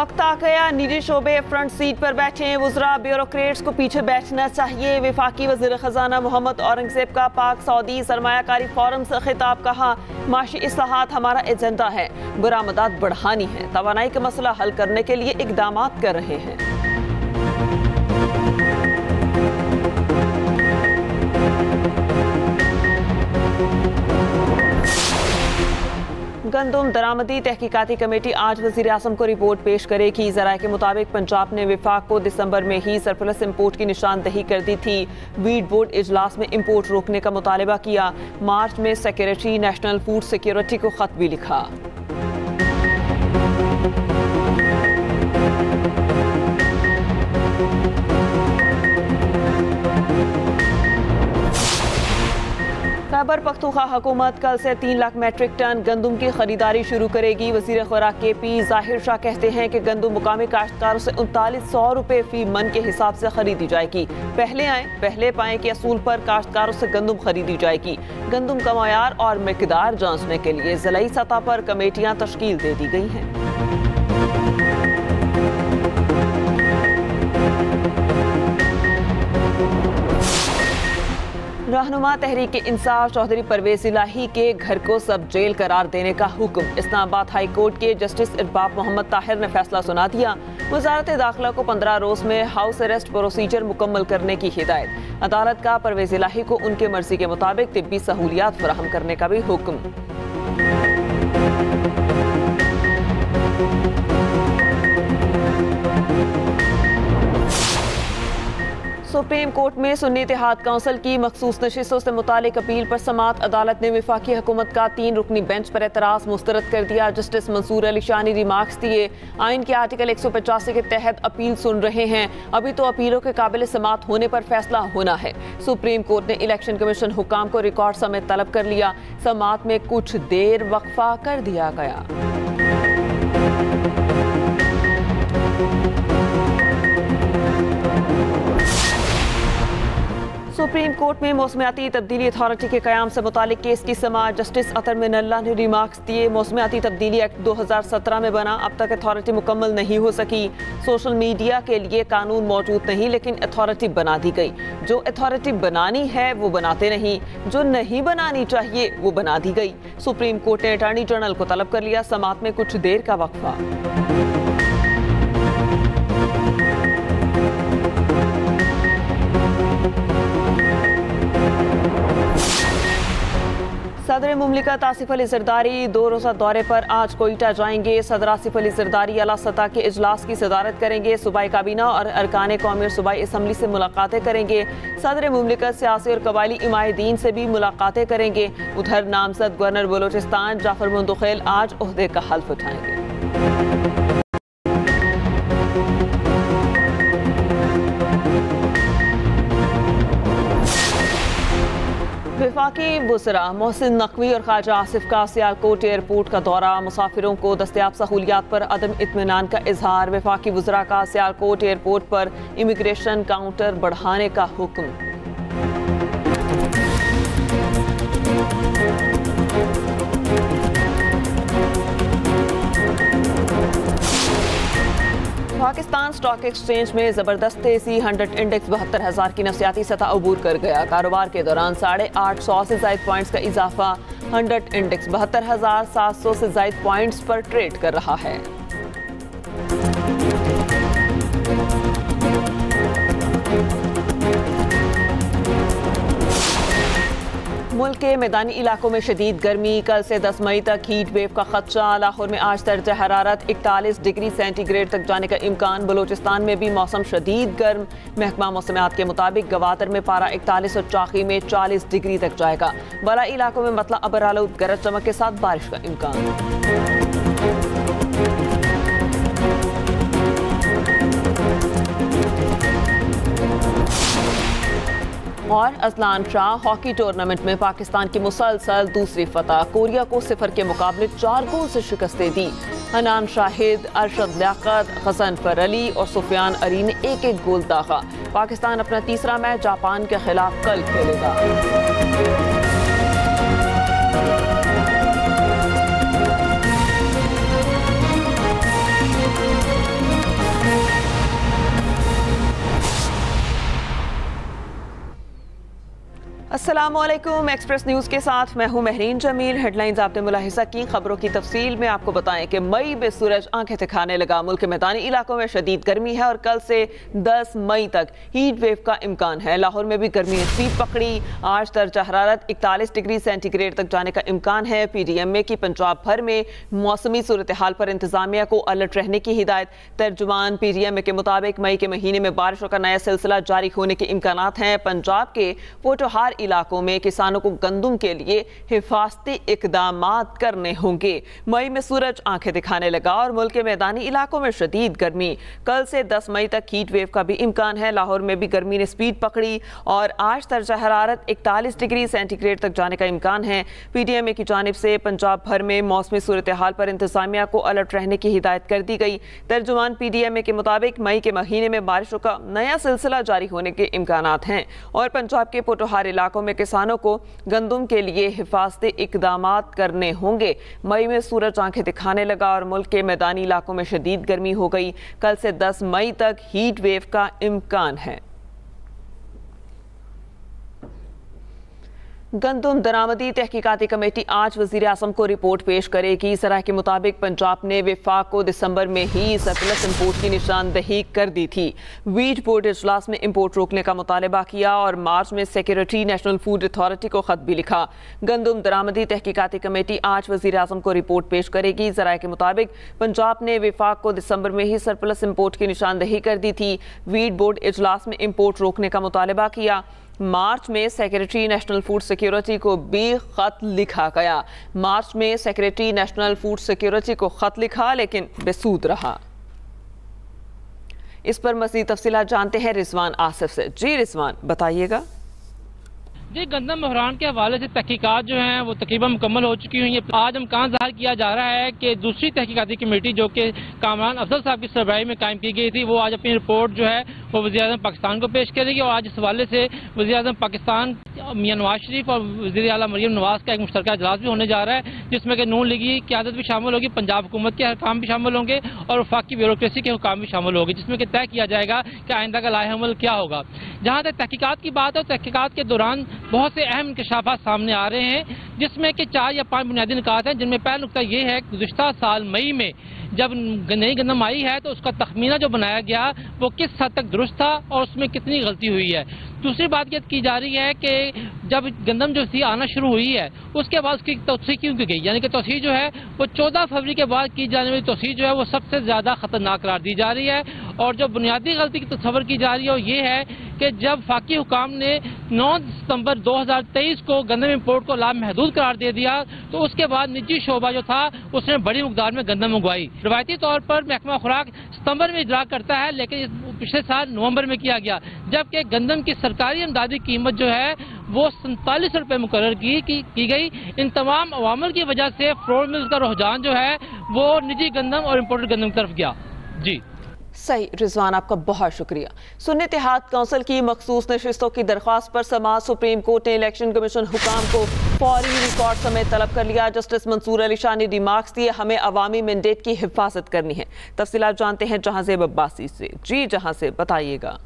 वक्त आ गया निजी शोबे फ्रंट सीट पर बैठे वुज़रा ब्यूरोक्रेट्स को पीछे बैठना चाहिए। वफाकी वज़ीर ख़जाना मोहम्मद औरंगज़ेब का पाक सऊदी सरमायाकारी फोरम से खिताब। कहा, माशी इस्लाहात हमारा एजेंडा है, बरामदात बढ़ानी है, तवानाई का मसला हल करने के लिए इकदाम कर रहे हैं। गंदुम दरामदी तहकीकाती कमेटी आज वज़ीर आज़म को रिपोर्ट पेश करेगी। ज़राए के मुताबिक पंजाब ने विफाक को दिसंबर में ही सरप्लस इम्पोर्ट की निशानदही कर दी थी। वीट बोर्ड इजलास में इम्पोर्ट रोकने का मुतालबा किया। मार्च में सेक्रेटरी नेशनल फूड सिक्योरिटी को खत भी लिखा। खैबर पख्तूनख्वा हुकूमत कल से 3 लाख मैट्रिक टन गंदुम की खरीदारी शुरू करेगी। वज़ीर खुराक KP ज़ाहिर शाह कहते हैं कि गंदुम मुकामी काश्तकारों से 3900 रुपये फी मन के हिसाब से खरीदी जाएगी। पहले आए पहले पाएं के असूल पर काश्तकारों से गंदुम खरीदी जाएगी। गंदुम का मयार और मिकदार जांचने के लिए ज़िलाई सतह पर कमेटियां तश्कील दे दी गई हैं। रहनुमा तहरीक इंसाफ चौधरी परवेज इलाही के घर को सब जेल करार देने का हुक्म। इस्लामाबाद हाई कोर्ट के जस्टिस इरबाब मोहम्मद ताहिर ने फैसला सुना दिया। वजारत दाखिला को 15 रोज में हाउस अरेस्ट प्रोसीजर मुकम्मल करने की हिदायत। अदालत का परवेज इलाही को उनके मर्जी के मुताबिक तिब्बी सहूलियात फराहम करने का भी हुक्म। सुप्रीम कोर्ट में सुन्नी इत्तेहाद काउंसिल की मखसूस नशिस्तों से मुतालिक अपील पर समात। अदालत ने वफाकी हुकूमत का 3 रुकनी बेंच पर एतराज़ मुस्तरद कर दिया। जस्टिस मंसूर अली शाह ने रिमार्क्स दिए। आइन के आर्टिकल 185 के तहत अपील सुन रहे हैं, अभी तो अपीलों के काबिल समात होने पर फैसला होना है। सुप्रीम कोर्ट ने इलेक्शन कमीशन हुकाम को रिकॉर्ड समेत तलब कर लिया। समात में कुछ देर वक्फा कर दिया गया। सुप्रीम कोर्ट में मौसमियाती तब्दीली अथॉरिटी के क़याम से मुतालिक केस की समाअत। जस्टिस अतर मिनल्ला ने रिमार्क्स दिए। मौसमियाती तब्दीली एक्ट 2017 में बना, अब तक अथॉरिटी मुकम्मल नहीं हो सकी। सोशल मीडिया के लिए कानून मौजूद नहीं, लेकिन अथॉरिटी बना दी गई। जो अथॉरिटी बनानी है वो बनाते नहीं, जो नहीं बनानी चाहिए वो बना दी गई। सुप्रीम कोर्ट ने अटॉर्नी जनरल को तलब कर लिया। समाअत में कुछ देर का वक्फा। सदर मुमलिकत आसिफ अली जरदारी 2 रोज़ा दौरे पर आज कोयटा जाएंगे। सदर आसिफ अली जरदारी आला सतह के इजलास की सदारत करेंगे। सूबाई काबीना और अरकान कौमी और सूबाई असम्बली से मुलाकातें करेंगे। सदर मुमलिकत सियासी और कबायली इमायदीन से भी मुलाकातें करेंगे। उधर नामजद गवर्नर बलोचिस्तान जाफर मुंतखिल आज ओहदे का हल्फ उठाएंगे। वफाकी वुज़रा मोहसिन नकवी और ख्वाजा आसिफ का सियालकोट एयरपोर्ट का दौरा। मुसाफिरों को दस्तयाब सहूलियात पर अदम इत्मीनान का इजहार। वफाकी वुज़रा का सियालकोट एयरपोर्ट पर इमिग्रेशन काउंटर बढ़ाने का हुक्म। पाकिस्तान स्टॉक एक्सचेंज में जबरदस्त तेजी। 100 इंडेक्स 72,000 की नफसियाती सतह अबूर कर गया। कारोबार के दौरान 850 से ज़ायद पॉइंट्स का इजाफा। 100 इंडेक्स 72,700 से ज़ायद पॉइंट्स पर ट्रेड कर रहा है। मुल्क के मैदानी इलाकों में शदीद गर्मी। कल से 10 मई तक हीट वेव का खदशा। लाहौर में आज दर्जा हरारत 41 डिग्री सेंटीग्रेड तक जाने का इम्कान। बलोचिस्तान में भी मौसम शदीद गर्म। महकमा मौसमियात के मुताबिक गवादर में पारा 41 और चाकी में 40 डिग्री तक जाएगा। बलाई इलाकों में मतला अबर आलूद गरज चमक के साथ बारिश का इम्कान। और अजलान शाह हॉकी टूर्नामेंट में पाकिस्तान की मुसलसल दूसरी फतह। कोरिया को 0 के मुकाबले 4 गोल से शिकस्त दे दी। हनान शाहिद, अरशद लियाकत, गजनफर अली और सुफियान अली ने 1-1 गोल दागा। पाकिस्तान अपना तीसरा मैच जापान के खिलाफ कल खेलेगा। अस्सलामुअलैकुम, एक्सप्रेस न्यूज़ के साथ मैं हूं महरीन जमील। हेडलाइंस आपने मुलाहिजा की। खबरों की तफसील में आपको बताएं कि मई में सूरज आंखें दिखाने लगा। मुल्क के मैदानी इलाकों में शदीद गर्मी है और कल से 10 मई तक हीट वेव का इम्कान है। लाहौर में भी गर्मी ने स्पीड पकड़ी। आज दर्जा हरारत 41 डिग्री सेंटीग्रेड तक जाने का इम्कान है। PDMA की पंजाब भर में मौसमी सूरत हाल पर इंतजामिया को अलर्ट रहने की हिदायत। तर्जुमान PDMA के मुताबिक मई के महीने में बारिशों का नया सिलसिला जारी होने के इम्कानात हैं। पंजाब के पोटोहार इलाकों में किसानों को गंदम के लिए हिफाजती इकदामात करने होंगे। मई में सूरज आंखें दिखाने लगा और मुल्क के मैदानी इलाकों में शदीद गर्मी। कल से 10 मई तक हीट वेव का भी इम्कान है। लाहौर में भी गर्मी ने स्पीड पकड़ी और आज दर्जा हरारत 41 डिग्री सेंटीग्रेड तक जाने का इम्कान है। PDMA की जानिब से पंजाब भर में मौसमी सूरत हाल पर इंतजामिया को अलर्ट रहने की हिदायत कर दी गई। तर्जुमान PDMA के मुताबिक मई के महीने में बारिशों का नया सिलसिला जारी होने के इम्कानात हैं और पंजाब के पोटोहार इलाकों में किसानों को गंदम के लिए हिफाजती इकदामात करने होंगे। मई में सूरज आंखें दिखाने लगा और मुल्क के मैदानी इलाकों में शदीद गर्मी हो गई। कल से 10 मई तक हीट वेव का इम्कान है। गंदम दरामदी तहकीकाती कमेटी आज वज़ीर आज़म को रिपोर्ट पेश करेगी। सराह के मुताबिक पंजाब ने विफाक को दिसंबर में ही सरप्लस इंपोर्ट की निशानदही कर दी थी। वीट बोर्ड इजलास में इंपोर्ट रोकने का मुतालबा किया और मार्च में सेक्रेटरी नेशनल फूड अथॉरिटी को खत भी लिखा। गंदम दरामदी तहकीकाती कमेटी आज वज़ीर आज़म को रिपोर्ट पेश करेगी। सराह के मुताबिक पंजाब ने विफाक को दिसंबर में ही सरप्लस इंपोर्ट की निशानदही कर दी थी। वीट बोर्ड इजलास में इंपोर्ट रोकने का मुतालबा किया। मार्च में सेक्रेटरी नेशनल फूड सिक्योरिटी को भी खत लिखा गया। मार्च में सेक्रेटरी नेशनल फूड सिक्योरिटी को खत लिखा लेकिन बेसूद रहा। इस पर मज़ीद तफसीलात जानते हैं रिजवान आसिफ से। जी रिजवान, बताइएगा। जी, गंदम बहरान के हवाले से तहकीकात जो हैं वो तकरीबन मुकम्मल हो चुकी हुई है। आज इम्कान ज़ाहिर किया जा रहा है कि दूसरी तहकीकाती कमेटी जो कि कामरान अफजल साहब की सरबराही में कायम की गई थी, वो आज अपनी रिपोर्ट जो है वो वज़ीर-ए-आज़म पाकिस्तान को पेश करेगी। और आज इस हवाले से वज़ीर-ए-आज़म पाकिस्तान मियां नवाज शरीफ और वज़ीर आला मरियम नवाज का एक मुश्तरका इजलास भी होने जा रहा है, जिसमें कि नून लीगी क़यादत भी शामिल होगी, पंजाब हुकूमत के हुकाम भी शामिल होंगे और वफाकी ब्यूरोक्रेसी के हुकाम भी शामिल होंगे, जिसमें कि तय किया जाएगा कि आइंदा का लाहे अमल क्या होगा। जहाँ तक तहकीकात की बात है, तहकीकात के दौरान बहुत से अहम इंकशाफात सामने आ रहे हैं, जिसमें कि 4 या 5 बुनियादी निकात हैं, जिनमें पहला नुकता ये है कि गुज़िश्ता साल मई में जब नई गंदम आई है तो उसका तखमीना जो बनाया गया वो किस हद तक दुरुस्त था और उसमें कितनी गलती हुई है। दूसरी बात यह की जा रही है कि जब गंदम जो थी आना शुरू हुई है उसके बाद उसकी तोसीह क्यों की गई, यानी कि तोसीह जो है वो 14 फरवरी के बाद की जाने वाली तोसीह जो है वो सबसे ज़्यादा खतरनाक करार दी जा रही है। और जो बुनियादी गलती की तस्वर की जा रही है वो ये है कि जब फाकी हुकाम ने 9 सितंबर 2023 को गंदम इम्पोर्ट को लामहदूद करार दे दिया तो उसके बाद निजी शोबा जो था उसने बड़ी मकदार में गंदम मंगवाई। रवायती तौर पर महकमा खुराक सितंबर में इजरा करता है, लेकिन पिछले साल नवंबर में किया गया, जबकि गंदम की सरकारी इमदादी कीमत जो है वो 47 रुपये मुकर्रर की गई। इन तमाम अवामल की वजह से फ्लोर मिल्स का रुझान जो है वो निजी गंदम और इम्पोर्टेड गंदम की तरफ गया। जी सही रिजवान, आपका बहुत शुक्रिया। सुन्नी इत्तेहाद काउंसिल की मखसूस नशिस्तों की दरख्वास्त पर समाअत सुप्रीम कोर्ट ने इलेक्शन कमीशन हुकाम को फौरी रिकॉर्ड समेत तलब कर लिया। जस्टिस मंसूर अली शाह ने रिमार्क्स दिए, हमें अवामी मैंडेट की हिफाजत करनी है। तफसीलात जानते हैं जहां से अब्बासी से। जी जहां से, बताइएगा।